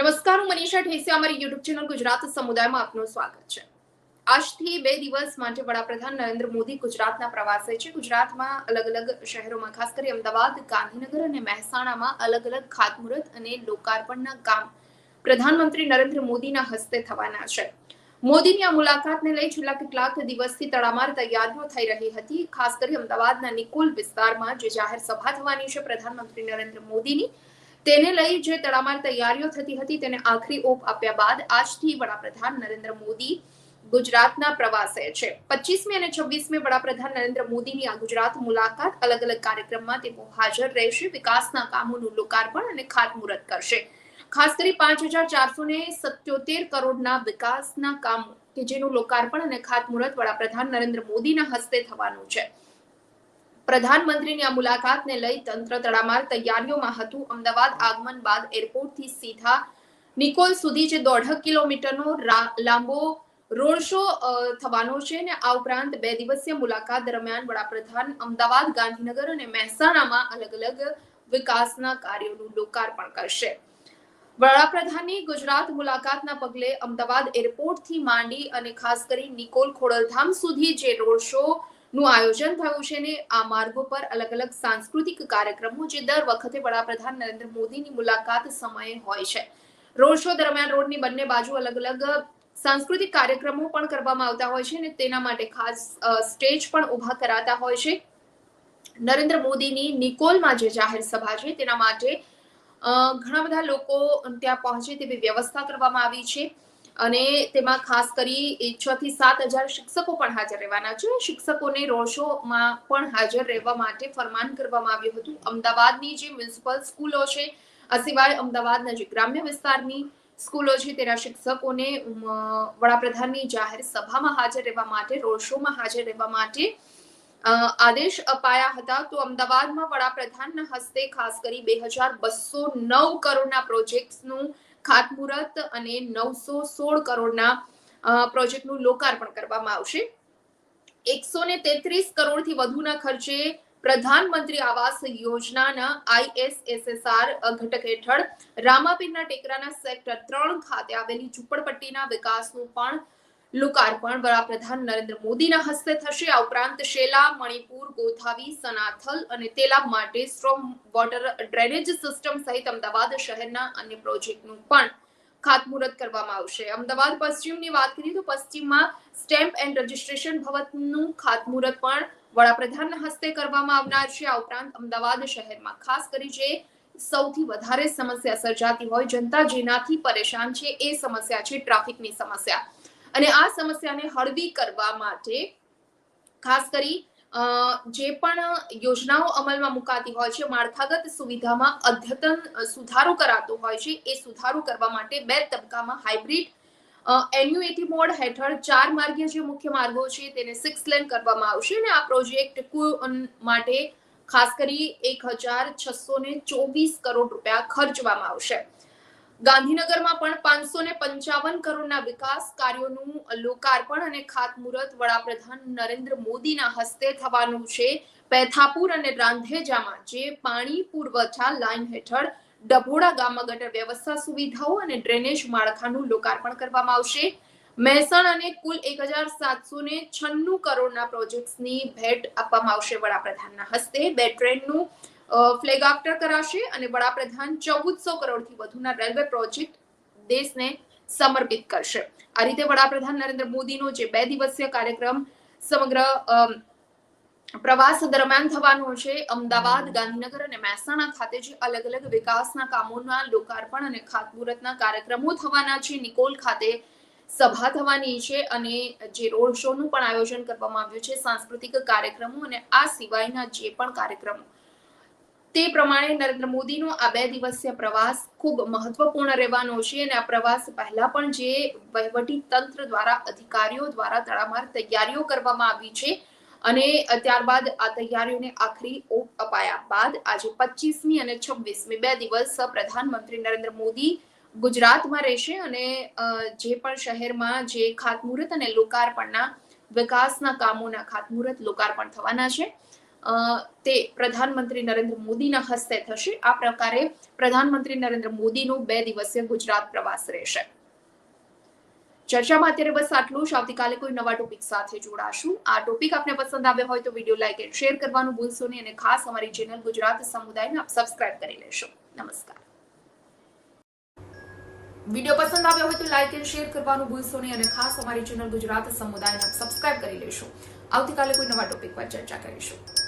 નમસ્કાર, હું મનીષા ઠેસિયા. અમારી યુટ્યુબ ચેનલ ગુજરાત સમુદાયમાં આપનું સ્વાગત છે. આજથી 2 દિવસ માટે વડાપ્રધાન નરેન્દ્ર મોદી ગુજરાતના પ્રવાસે છે. ગુજરાતમાં અલગ અલગ શહેરોમાં, ખાસ કરી અમદાવાદ, ગાંધીનગર અને મહેસાણામાં અલગ અલગ ખાતમુહૂર્ત અને લોકાર્પણના કામ પ્રધાનમંત્રી નરેન્દ્ર મોદીના હસ્તે થવાના છે. મોદીની આ મુલાકાતને લઈ છેલ્લા કેટલાક દિવસથી તડામાર તૈયારીઓ થઈ રહી હતી. ખાસ કરી અમદાવાદના નિકોલ વિસ્તારમાં જે જાહેર સભા થવાની છે પ્રધાનમંત્રી નરેન્દ્ર મોદીની, તેને લઈ જે તડામાર તૈયારીઓ થતી હતી તેને આખરી ઓપ આપ્યા બાદ આજથી વડાપ્રધાન નરેન્દ્ર મોદી ગુજરાતના પ્રવાસે છે. 25મી અને 26મી વડાપ્રધાન નરેન્દ્ર મોદીની આ ગુજરાત મુલાકાત અલગ અલગ કાર્યક્રમમાં તેઓ હાજર રહેશે. વિકાસના કામોનું લોકાર્પણ અને ખાતમુહૂર્ત કરશે. ખાસ કરી 5,477 કરોડના વિકાસના કામો કે જેનું લોકાર્પણ અને ખાતમુહૂર્ત વડાપ્રધાન નરેન્દ્ર મોદીના હસ્તે થવાનું છે. પ્રધાનમંત્રીની આ મુલાકાતને લઈ તંત્ર તડામાર તૈયારીઓમાં હતું. અમદાવાદ આગમન બાદ એરપોર્ટથી સીધા નિકોલ સુધી જે 1.5 કિલોમીટરનો લાંબો રોડ શો થવાનો છે અને આ ઉપરાંત 2 દિવસીય મુલાકાત દરમિયાન વડાપ્રધાન અમદાવાદ, ગાંધીનગર અને મહેસાણામાં અલગ અલગ વિકાસના કાર્યોનું લોકાર્પણ કરશે. વડાપ્રધાનની ગુજરાત મુલાકાતના પગલે અમદાવાદ એરપોર્ટથી માંડી અને ખાસ કરી નિકોલ ખોડલધામ સુધી જે રોડ શો નું આયોજન થયું છે ને આ માર્ગો પર અલગ અલગ સાંસ્કૃતિક કાર્યક્રમો જે દર વખતે વડાપ્રધાન નરેન્દ્ર મોદીની મુલાકાત સમયે હોય છે. રોડ શો દરમિયાન રોડની બંને બાજુ અલગ અલગ સાંસ્કૃતિક કાર્યક્રમો પણ કરવામાં આવતા હોય છે અને તેના માટે ખાસ સ્ટેજ પણ ઊભા કરાતા હોય છે. નરેન્દ્ર મોદીની નિકોલમાં જે જાહેર સભા છે તેના માટે ઘણા બધા લોકો ત્યાં પહોંચે તેવી વ્યવસ્થા કરવામાં આવી છે અને તેમાં ખાસ કરી 6 થી 7,000 શિક્ષકો પણ હાજર રહેવાના છે. શિક્ષકોને રોડ શોમાં પણ હાજર રહેવા માટે ફરમાન કરવામાં આવ્યું હતું. અમદાવાદની જે મ્યુનિસિપલ સ્કૂલો છે, આ સિવાય અમદાવાદના જે ગ્રામ્ય વિસ્તારની સ્કૂલો છે તેના શિક્ષકોને વડાપ્રધાનની જાહેર સભામાં હાજર રહેવા માટે, રોડ શોમાં હાજર રહેવા માટે આદેશ અપાયા હતા. તો અમદાવાદમાં વડાપ્રધાનના હસ્તે ખાસ કરી 2,209 કરોડના પ્રોજેક્ટ્સનું ખાતમુહૂર્ત અને 916 કરોડના પ્રોજેક્ટનું લોકાર્પણ કરવામાં આવશે. 133 કરોડથી વધુના ખર્ચે પ્રધાનમંત્રી આવાસ યોજનાના ISSSR ઘટક હેઠળ રામાપીરના ટેકરાના સેક્ટર 3 ખાતે આવેલી ઝુંપડપટ્ટીના વિકાસનું પણ લોકાર્પણ વડાપ્રધાન નરેન્દ્ર મોદીના હસ્તે થશે. આ ઉપરાંત શેલા, મણિપુર, ગોથાવી, સનાથલ અને તેલાબ માટે સ્ટ્રોમ વોટર ડ્રેનેજ સિસ્ટમ સહિત અમદાવાદ શહેરના અન્ય પ્રોજેક્ટનું પણ ખાતમુહૂર્ત કરવામાં આવશે. અમદાવાદ પશ્ચિમની વાત કરીએ તો પશ્ચિમમાં સ્ટેમ્પ એન્ડ રજિસ્ટ્રેશન ભવનનું ખાતમુહૂર્ત પણ વડાપ્રધાનના હસ્તે કરવામાં આવનાર છે. આ ઉપરાંત અમદાવાદ શહેરમાં ખાસ કરી જે સૌથી વધારે સમસ્યા સર્જાતી હોય, જનતા જેનાથી પરેશાન છે એ સમસ્યા છે ટ્રાફિકની સમસ્યા. અને આ સમસ્યાને હળવી કરવા માટે ખાસ કરી જે પણ યોજનાઓ અમલમાં મુકાતી હોય છે, માળખાગત સુવિધામાં અદ્યતન સુધારો કરાતો હોય છે, એ સુધારો કરવા માટે 2 તબક્કામાં હાઇબ્રિડ એન્યુએટી મોડ હેઠળ 4 માર્ગીય જે મુખ્ય માર્ગો છે તેને 6 લેન કરવામાં આવશે અને આ પ્રોજેક્ટ માટે ખાસ કરી 1,624 કરોડ રૂપિયા ખર્ચવામાં આવશે. ગાંધીનગરમાં પણ 555 કરોડના વિકાસ કાર્યોનું લોકાર્પણ અને ખાતમુહૂર્ત વડાપ્રધાન નરેન્દ્ર મોદીના હસ્તે થવાનું છે. પેથાપુર અને રાંધેજામાં જે પાણી પુરવઠા લાઇન હેઠળ ડભોડા ગામમાં ગટર વ્યવસ્થા સુવિધાઓ અને ડ્રેનેજ માળખાનું લોકાર્પણ કરવામાં આવશે. મહેસાણાને કુલ 1,796 કરોડના પ્રોજેક્ટ્સની ભેટ આપવામાં આવશે વડાપ્રધાનના હસ્તે. 2 ટ્રેનનું ફ્લેગ આફ્ટર કરાશે અને વડાપ્રધાન 1,400 કરોડથી વધુના રેલવે પ્રોજેક્ટ દેશને સમર્પિત કરશે. આ રીતે વડાપ્રધાન નરેન્દ્ર મોદીનો જે 2 દિવસીય કાર્યક્રમ સમગ્ર પ્રવાસ દરમિયાન થવાનો છે. અમદાવાદ, ગાંધીનગર અને મહેસાણા ખાતે જે અલગ અલગ વિકાસના કામોના લોકાર્પણ અને ખાતમુહૂર્તના કાર્યક્રમો થવાના છે. નિકોલ ખાતે સભા થવાની છે અને જે રોડ શોનું પણ આયોજન કરવામાં આવ્યું છે, સાંસ્કૃતિક કાર્યક્રમો અને આ સિવાયના જે પણ કાર્યક્રમો, તે પ્રમાણે નરેન્દ્ર મોદીનો આ 2 દિવસીય પ્રવાસ ખૂબ મહત્વપૂર્ણ રહેવાનો છે અને આ પ્રવાસ પહેલા પણ જે વહીવટી તંત્ર દ્વારા, અધિકારીઓ દ્વારા તડામાર તૈયારીઓ કરવામાં આવી છે અને ત્યારબાદ આ તૈયારીઓને આખરી ઓપ અપાયા બાદ આજે 25મી અને 26મી 2 દિવસ પ્રધાનમંત્રી નરેન્દ્ર મોદી ગુજરાતમાં રહેશે અને જે પણ શહેરમાં જે ખાતમુહૂર્ત અને લોકાર્પણના વિકાસના કામોના ખાતમુહૂર્ત લોકાર્પણ થવાના છે, તે પ્રધાનમંત્રી નરેન્દ્ર મોદીના હસ્તે થશે. આ પ્રકારે પ્રધાનમંત્રી નરેન્દ્ર મોદીનું 2 દિવસીય ગુજરાત પ્રવાસ રહેશે. ચર્ચામાં અત્યારે બસ આટલું જ. આવતીકાલે કોઈ નવા ટોપિક સાથે જોડાશું. આ ટોપિક આપને પસંદ આવ્યો હોય તો વિડીયો લાઈક એન્ડ શેર કરવાનું ભૂલશો નહીં અને ખાસ અમારી ચેનલ ગુજરાત સમુદાયને આપ સબસ્ક્રાઇબ કરી લેશો. નમસ્કાર. વિડીયો પસંદ આવ્યો હોય તો લાઈક એન્ડ શેર કરવાનું ભૂલશો નહીં અને ખાસ અમારી ચેનલ ગુજરાત સમુદાયને આપ સબસ્ક્રાઇબ કરી લેશો. આવતીકાલે કોઈ નવા ટોપિક પર ચર્ચા કરીશું.